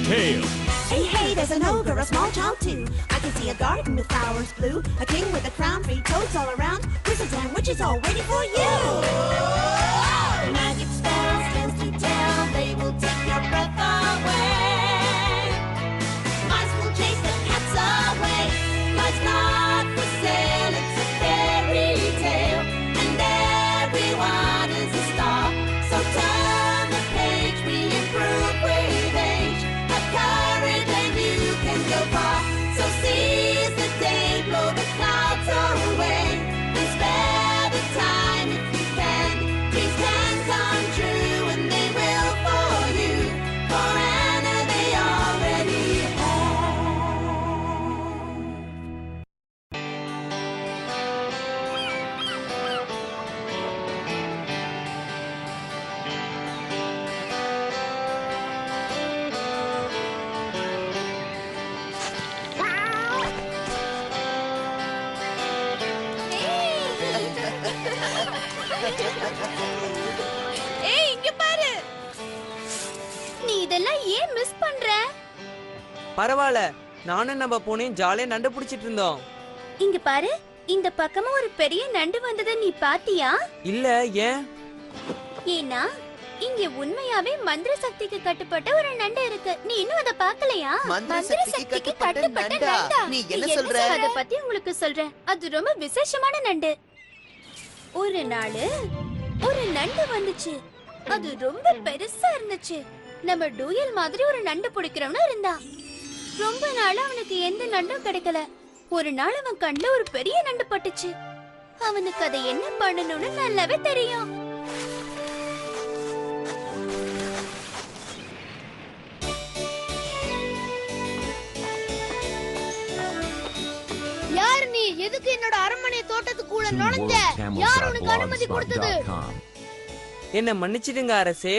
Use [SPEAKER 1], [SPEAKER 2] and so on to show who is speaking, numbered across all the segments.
[SPEAKER 1] tale.
[SPEAKER 2] Hey, hey, there's an ogre, a small child too. I can see a garden with flowers blue, a king with a crown, 3 toads all around, wizards and witches all waiting for you. Magic spells, tales to tell, they will take your breath away. Mice will chase the cats away. Life's not for sale, it's a fairy tale, and everyone is a star. So turn the page, we improve with age. Have courage and you can go far. So seize the day, blow the clouds away, and spare the time if you can. Dreams can come true and they will for you. For Anna they already
[SPEAKER 3] ஏய் இங்க பாரு. நீ இதெல்லாம் ஏன் miss பண்ற?
[SPEAKER 4] பரவாயில்ல, நானும் நம்ம பூனையும் ஜாலியா நண்டு பிடிச்சிட்டு இருந்தோம்.
[SPEAKER 3] இங்க பாரு, இந்த பக்கமா ஒரு பெரிய நண்டு வந்ததை நீ பாத்தியா?
[SPEAKER 4] இல்ல, ஏன்?
[SPEAKER 3] ஏன்னா இங்க உண்மையாவே மந்திர சக்திக்கு கட்டுப்பட்ட ஒரு நண்டு இருக்கு. நீ இன்னும் அத பார்க்கலையா?
[SPEAKER 5] மந்திர சக்திக்கு கட்டுப்பட்ட நண்டா? நீ என்ன சொல்ற?
[SPEAKER 3] அத பத்தி உங்களுக்கு சொல்றேன். அது ரொம்ப விசேஷமான நண்டு. ஒரு நாள் ஒரு நண்டு வந்துச்சு. அது ரொம்ப பெருசா இருந்துச்சு. நம்ம டூயல் மாதிரி ஒரு நண்டு பிடிக்கிறவனும் இருந்தான். ரொம்ப நாள் அவனுக்கு எந்த நண்டும் கிடைக்கல. ஒரு நாள் அவன் கண்ணுல ஒரு பெரிய நண்டு பட்டுச்சு. அவனுக்கு அதை என்ன பண்ணணும்னு நல்லாவே தெரியும்.
[SPEAKER 6] யார் நீ? எதுக்கு என்னோட அரண்மனை தோட்டத்துக்குள்ள நுழைஞ்ச? யார் உனக்கு அனுமதி கொடுத்தது?
[SPEAKER 4] என்ன மன்னிச்சிடுங்க அரசே.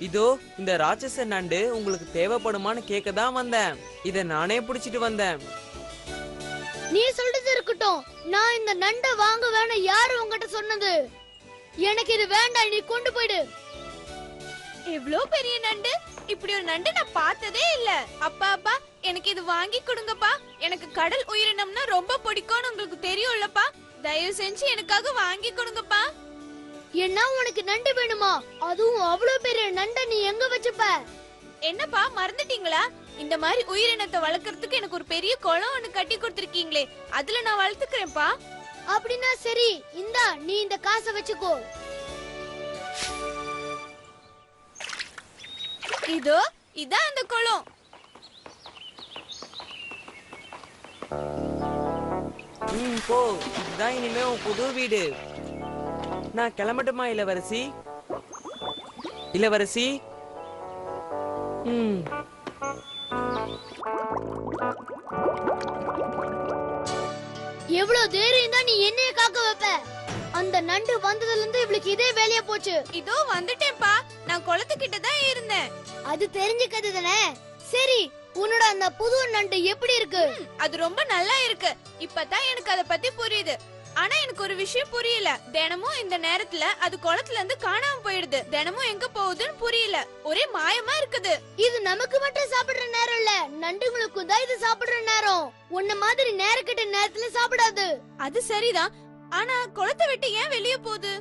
[SPEAKER 4] இதோ இந்த ராட்சச நண்டு உங்களுக்கு தேவைப்படுமான்னு கேட்க தான் வந்தேன். இத நானே பிடிச்சிட்டு வந்தேன்.
[SPEAKER 6] நீ சொல்றது இருக்கட்டும். நான் இந்த நண்டை வாங்க வேணாம் யாரு உங்ககிட்ட சொன்னது? எனக்கு இது வேண்டாம், நீ கொண்டு போயிடு.
[SPEAKER 3] இவ்ளோ பெரிய நண்டு, இப்படி ஒரு நண்டு நான் பார்த்ததே இல்ல. அப்பா அப்பா, எனக்கு இது வாங்கி கொடுங்கப்பா. எனக்கு கடல் உயிரினம்னா ரொம்ப பிடிக்கும்னு உங்களுக்கு தெரியும்லப்பா. தயவு செஞ்சு எனக்காக வாங்கி கொடுங்கப்பா.
[SPEAKER 6] என்ன உனக்கு நண்டு வேணுமா? அதுவும் அவ்வளவு பெரிய நண்டை நீ எங்க வச்சுப்ப?
[SPEAKER 3] என்னப்பா மறந்துட்டீங்களா? இந்த மாதிரி உயிரினத்தை வளர்க்கறதுக்கு எனக்கு ஒரு பெரிய குளம் ஒண்ணு கட்டி கொடுத்திருக்கீங்களே, அதுல நான் வளர்த்துக்கிறேன்ப்பா.
[SPEAKER 6] அப்படின்னா சரி, இந்தா நீ இந்த காசை வச்சுக்கோ.
[SPEAKER 3] இதோ இதான் அந்த குளம்.
[SPEAKER 4] போ, இதுதான் இனிமே உன் புது வீடு. நான் கிளம்பட்டுமா இளவரசி? இளவரசி?
[SPEAKER 6] எவ்வளவு தைரியம் தான் நீ என்னைய காக்க வைப்ப? அந்த நண்டு வந்ததுல இருந்து இவளுக்கு இதே வேலையா போச்சு.
[SPEAKER 3] இதோ வந்துட்டேன்ப்பா. நான் குளத்துக்கிட்ட தான் இருந்தேன்.
[SPEAKER 6] அது தெரிஞ்சுக்கிறது தானே. சரி, உன்னோட அந்த புது நண்டு எப்படி இருக்கு?
[SPEAKER 3] அது ரொம்ப நல்லா இருக்கு. இப்பதான் எனக்கு அத பத்தி புரியுது. ஆனா எனக்கு ஒரு விஷயம் புரியல. தினமும் இந்த நேரத்துல அது குளத்துல இருந்து காணாம போயிடுது. தினமும் எங்க போகுதுன்னு புரியல. ஒரே மாயமா இருக்குது.
[SPEAKER 6] இது நமக்கு மட்டும் சாப்பிடுற நேரம் இல்ல, நண்டுங்களுக்கும் தான் இது சாப்பிடுற நேரம். உன்ன மாதிரி நேரக்கிட்ட நேரத்துல சாப்பிடாது.
[SPEAKER 3] அது சரிதான். ஆனா குளத்தை விட்டு ஏன் வெளியே போகுது?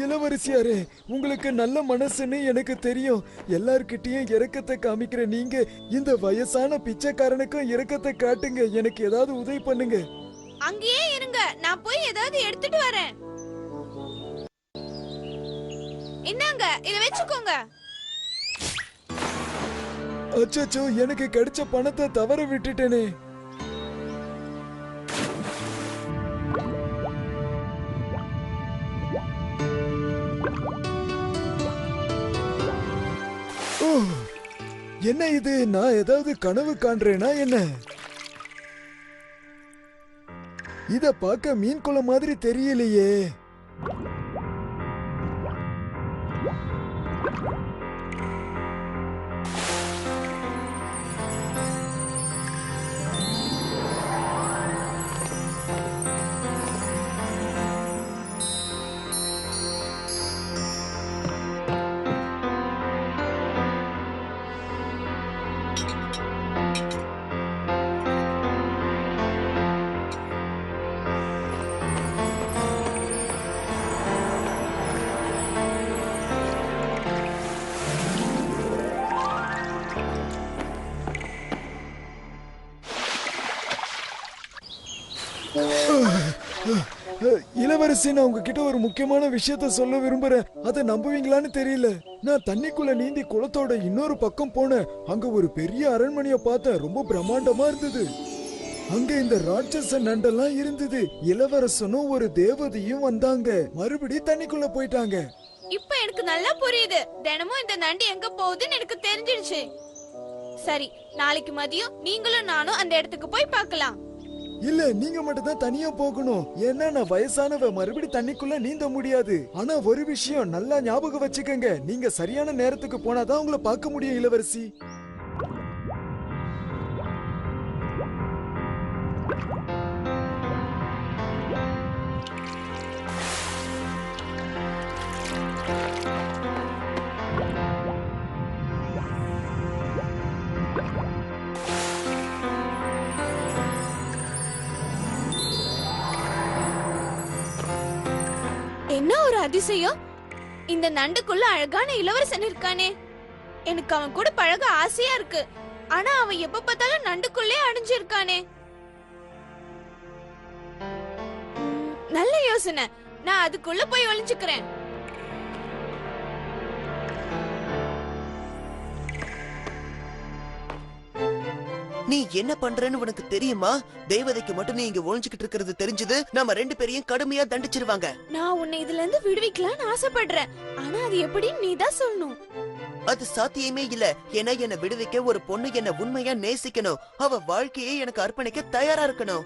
[SPEAKER 7] இளவரசியாரே, உங்களுக்கு நல்ல மனசுன்னு எனக்கு தெரியும். எல்லார்கிட்டயும் இரக்கத்தை காமிக்கிற நீங்க இந்த வயசான பிச்சைக்காரனுக்கும் இரக்கத்தை காட்டுங்க. எனக்கு ஏதாவது உதவி பண்ணுங்க.
[SPEAKER 3] அங்கேயே இருங்க, நான் போய் ஏதாவது எடுத்துட்டு வரேன். இந்தாங்க, இத வெச்சுக்கோங்க.
[SPEAKER 7] அச்சச்சோ, எனக்கு கிடைச்ச பணத்தை தவற விட்டுட்டேனே. என்ன இது? நான் ஏதாவது கனவு காண்றேனா என்ன? இத பார்க்க மீன் குளம் மாதிரி தெரியலையே. இளவரசி, நான் உங்ககிட்ட ஒரு முக்கியமான விஷயத்த சொல்ல விரும்புறேன். அதை நம்புவீங்களான்னு தெரியல. நான் தண்ணிக்குள்ள நீந்தி குளத்தோட இன்னொரு பக்கம் போனேன். அங்க ஒரு பெரிய அரண்மனைய பார்த்தேன். ரொம்ப பிரம்மாண்டமா இருந்தது. அங்க இந்த ராட்சச நண்டெல்லாம் இருந்தது. இளவரசனும் ஒரு தேவதையும் வந்தாங்க. மறுபடியும் தண்ணிக்குள்ள போயிட்டாங்க.
[SPEAKER 3] இப்ப எனக்கு நல்லா புரியுது. தினமும் இந்த நண்டு எங்க போகுதுன்னு எனக்கு தெரிஞ்சிடுச்சு. சரி, நாளைக்கு மதியம் நீங்களும் நானும் அந்த இடத்துக்கு போய் பார்க்கலாம்.
[SPEAKER 7] இல்ல, நீங்க மட்டும் தான் தனியா போகணும். ஏன்னா நான் வயசானவ, மறுபடி தண்ணிக்குள்ள நீந்த முடியாது. ஆனா ஒரு விஷயம் நல்லா ஞாபகம் வச்சுக்கங்க, நீங்க சரியான நேரத்துக்கு போனாதான் உங்களை பார்க்க முடியும் இளவரசி.
[SPEAKER 3] என்ன ஒரு அதிசயம்! இந்த நண்டுக்குள்ள அழகான இளவரசன் இருக்கானே. எனக்கு அவன் கூட பழக ஆசையா இருக்கு. ஆனா அவன் எப்ப பார்த்தாலும் நண்டுக்குள்ளே அடைஞ்சிருக்கானே. நல்ல யோசனை. நான் அதுக்குள்ள போய் ஒளிஞ்சுக்கிறேன்.
[SPEAKER 5] நீ என்ன பண்றேன்னு உனக்கு தெரியுமா? தேவதைக்கு மட்டும் நீ இங்க ஒளிஞ்சுக்கிட்டு இருக்கிறது தெரிஞ்சது நம்ம 2 பேரையும் கடுமையா தண்டிச்சிருவாங்க.
[SPEAKER 3] நான் உன்னை இதுல இருந்து விடுவிக்கலாம்னு ஆசைப்படுறேன். ஆனா அது எப்படி நீ தான் சொல்லணும்.
[SPEAKER 5] அது சாத்தியமே இல்ல. ஏன்னா என்ன விடுவிக்க ஒரு பொண்ணு என்ன உண்மையா நேசிக்கணும். அவ வாழ்க்கையை எனக்கு அர்ப்பணிக்க தயாரா இருக்கணும்.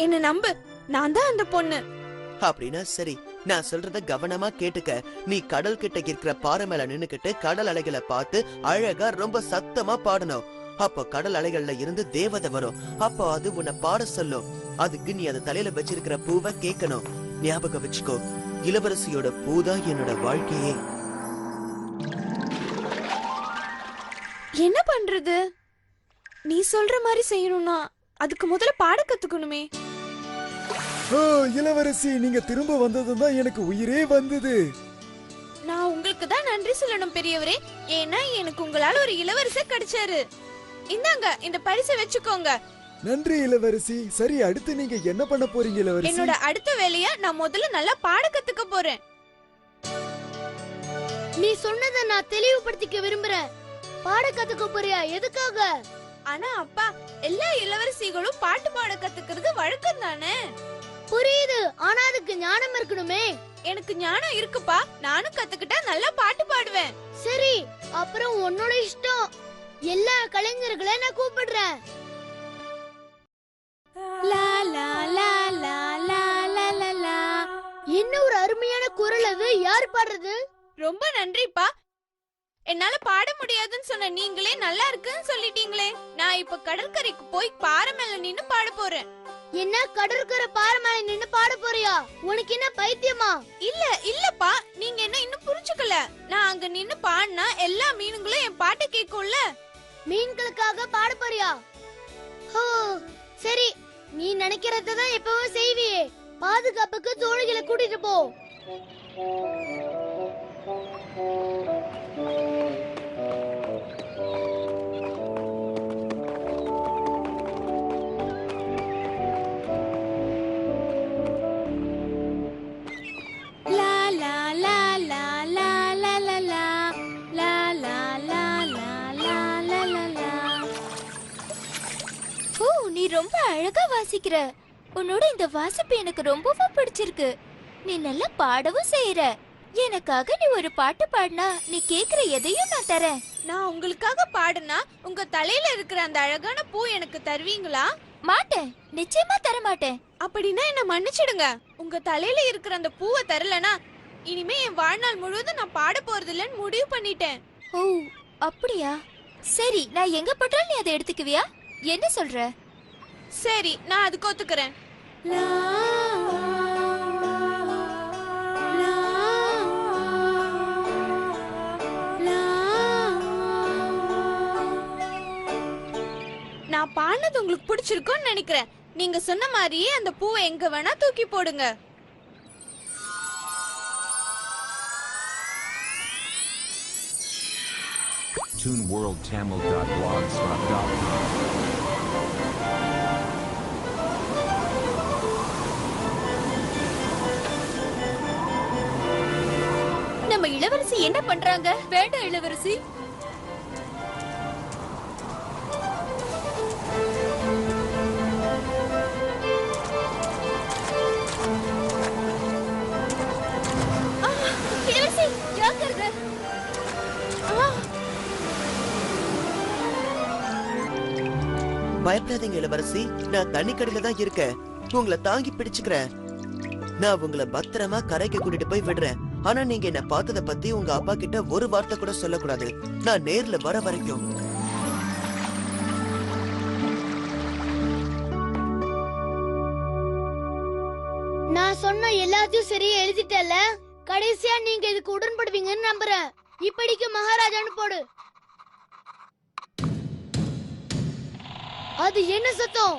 [SPEAKER 3] என்ன நம்பு, நான் தான் அந்த பொண்ணு.
[SPEAKER 5] அப்படின்னா சரி, நான் சொல்றத கவனமா கேட்டுக்க. நீ கடல் கிட்ட இருக்கிற பாறை மேல நின்னுக்கிட்டு கடல் அலைகளை பார்த்து அழகா ரொம்ப சத்தமா பாடணும். அப்போ கடல் அலைகள்ல இருந்து தேவதை வரும். அப்போ அது உன்னை பாட சொல்லும். அதுக்கு நீ அது தலையில வச்சிருக்கிற பூவை கேட்கணும். ஞாபகம் வச்சுக்கோ, இளவரசியோட பூதான் என்னோட வாழ்க்கையே.
[SPEAKER 3] என்ன பண்றது? நீ சொல்ற மாதிரி செய்யணும்னா அதுக்கு முதல்ல பாட கத்துக்கணுமே.
[SPEAKER 7] ஓ இளவரசி, நீங்க திரும்ப வந்ததும் தான் எனக்கு உயிரே வந்தது.
[SPEAKER 3] நான் உங்களுக்கு தான் நன்றி சொல்லணும் பெரியவரே. ஏன்னா எனக்கு உங்களால ஒரு இளவரசர் கிடைச்சாரு. இந்தாங்க, இந்த பரிசை வச்சுக்கோங்க.
[SPEAKER 7] நன்றி இளவரசி. சரி, அடுத்து நீங்க என்ன பண்ண போறீங்க இளவரசி?
[SPEAKER 3] என்னோட அடுத்த வேலையா நான் முதல்ல நல்லா பாட கத்துக்க போறேன்.
[SPEAKER 6] நீ சொன்னதை நான் தெளிவுபடுத்திக்க விரும்புறேன். பாட கத்துக்க போறியா? எதுக்காக?
[SPEAKER 3] ஆனா அப்பா, எல்லா இளவரசிகளும் பாட்டு பாட கத்துக்கிறது வழக்கம் தானே.
[SPEAKER 6] புரியுது, ஆனா அதுக்கு ஞானம் இருக்கணுமே.
[SPEAKER 3] எனக்கு ஞானம் இருக்குப்பா. நானும் கத்துக்கிட்டா நல்லா பாட்டு பாடுவேன்.
[SPEAKER 6] சரி, அப்புறம் உன்னோட இஷ்டம். எல்லா கலைஞர்களையும் நான் கூப்பிடுறேன்.
[SPEAKER 3] லா லா லா லா லா லா லா லா.
[SPEAKER 6] என்ன ஒரு அருமையான குரல் அது! யார் பாடுறது?
[SPEAKER 3] ரொம்ப நன்றிப்பா. என்னால பாட முடியாதுன்னு சொன்ன நீங்களே நல்லா இருக்குன்னு சொல்லிட்டீங்களே. நான் இப்ப கடற்கரைக்கு போய் பாறை மேல நின்னு பாட போறேன்.
[SPEAKER 6] என்ன, கடற்கரை பாறை மேல நின்னு பாட போறியா? உனக்கு என்ன பைத்தியமா?
[SPEAKER 3] இல்லப்பா, நீங்க என்ன இன்னும் புரிஞ்சுக்கல. நான் அங்க நின்னு பாடினா எல்லா மீனுங்களும் என் பாட்டை கேட்கும்ல.
[SPEAKER 6] மீன்களுக்காக பாட போறியா? ஹோ, சரி, நீ நினைக்கிறதான் எப்பவும் செய்வியே. பாதுகாப்புக்கு தோழிகளை கூட்டிட்டு போ.
[SPEAKER 3] லா லா லா லா லா லா லா லா லா லா லா லா லா லா லா லா. ஓ, நீ ரொம்ப அழகா வாசிக்கிற. உன்னோட இந்த வாசிப்பு எனக்கு ரொம்பவும் பிடிச்சிருக்கு. நீ நல்லா பாடவும் செய்யற. எனக்காக நீ ஒரு பாட்டு பாடினா நீ கேக்குற எதையும் நான் தரேன். நான் உங்களுக்காக பாடுனா உங்க தலையில இருக்கிற அந்த அழகான பூ எனக்கு தருவீங்களா? மாட்டேன், நிச்சயமா தர மாட்டேன். அப்படின்னா என்ன மன்னிச்சிடுங்க. உங்க தலையில இருக்கிற அந்த பூவை தரலனா இனிமே என் வாழ்நாள் முழுவதும் நான் பாட போறது இல்லைன்னு முடிவு பண்ணிட்டேன். ஓ, அப்படியா? சரி, நான் எங்க போட்டாலும் நீ அதை எடுத்துக்குவியா? என்ன சொல்ற? சரி, நான் அதுக்கு ஒத்துக்கிறேன். நான் பாடினது உங்களுக்கு பிடிச்சிருக்கும்னு நினைக்கிறேன். நீங்க சொன்ன மாதிரியே அந்த பூவை எங்க வேணா தூக்கி போடுங்க.
[SPEAKER 1] TuneWorldTamil.blogspot.com
[SPEAKER 3] இளவரசி என்ன பண்றாங்க? வேண்டாம் இளவரசி. இளவரசி ஜாக்கிரதை.
[SPEAKER 5] பயப்படாதீங்க இளவரசி, நான் தண்ணிக்கடியில தான் இருக்கேன். உங்களை தாங்கி பிடிச்சுக்கிறேன். நான் உங்களை பத்திரமா கரைக்கு கூட்டிட்டு போய் விடுறேன். ஆனா நீங்க என்ன பார்த்தத பத்தி உங்க அப்பா கிட்ட ஒரு வார்த்தை கூட சொல்லக்கூடாது. நான் நேர்ல வர வரைக்கும்.
[SPEAKER 6] நான் சொன்ன எல்லாத்தையும் சரியா எழுதிட்டல. கடைசியா நீங்க இதுக்கு உடன்படுவீங்கன்னு நம்புறேன். இப்படிக்கு மகாராஜான்னு போடு. அது என்ன சத்தம்?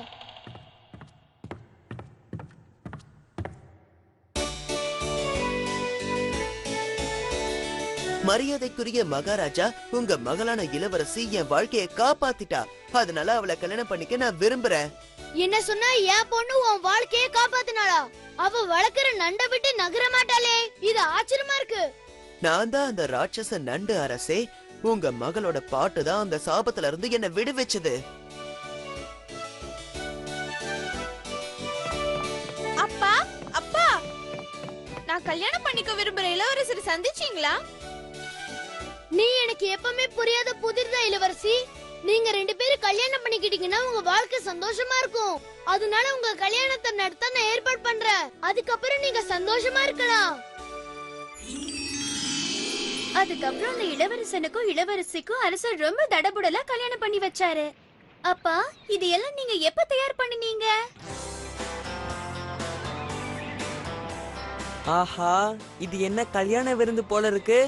[SPEAKER 5] மரியாதைக்குரிய மகாராஜா, உங்க மகளான இளவரசி என் வாழ்க்கையை காப்பாத்திட்டா. அதனால அவளை கல்யாணம் பண்ணிக்க நான் விரும்புறேன்.
[SPEAKER 6] என்ன சொன்னா என் பொண்ணு உன் வாழ்க்கையை காப்பாத்தினாளா? அவ வளர்க்கிற நண்டை விட்டு நகர மாட்டாளே. இது ஆச்சரியமா இருக்கு.
[SPEAKER 5] நான் தான் அந்த ராட்சச நண்டு அரசே. உங்க மகளோட பாட்டு தான் அந்த சாபத்துல இருந்து என்ன விடுவிச்சது.
[SPEAKER 3] அப்பா, அப்பா, நான் கல்யாணம் பண்ணிக்க விரும்புற இளவரசரை சந்திச்சீங்களா?
[SPEAKER 6] நீ எனக்கு எப்பவுமே புரியாத புதிர்தான் இளவரசி. நீங்க 2 பேரும் கல்யாணம் பண்ணிக்கிட்டீங்கன்னா உங்க வாழ்க்கை சந்தோஷமா இருக்கும். அதனால உங்க கல்யாணத்தை நடத்த நான் ஏற்பாடு பண்றேன். அதுக்கப்புறம் நீங்க சந்தோஷமா இருக்கலாம்.
[SPEAKER 3] அதுக்கப்புறம் அந்த இளவரசனுக்கும் இளவரசிக்கும் அரசர் ரொம்ப தடபுடலா கல்யாணம் பண்ணி வச்சாரு. அப்பா, இது எல்லாம் நீங்க எப்ப தயார் பண்ணினீங்க?
[SPEAKER 4] ஆஹா, இது என்ன கல்யாண விருந்து போல இருக்கு.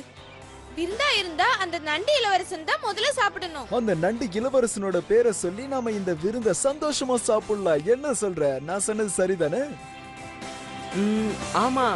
[SPEAKER 3] விருந்தா இருந்தா அந்த நண்டு இளவரசன் தான் முதல்ல சாப்பிடணும்.
[SPEAKER 7] அந்த நண்டு இளவரசனோட பேரை சொல்லி நாம இந்த விருந்த சந்தோஷமா சாப்பிடலாம். என்ன சொல்ற? நான் சொன்னது சரிதானே?
[SPEAKER 4] ஆமா,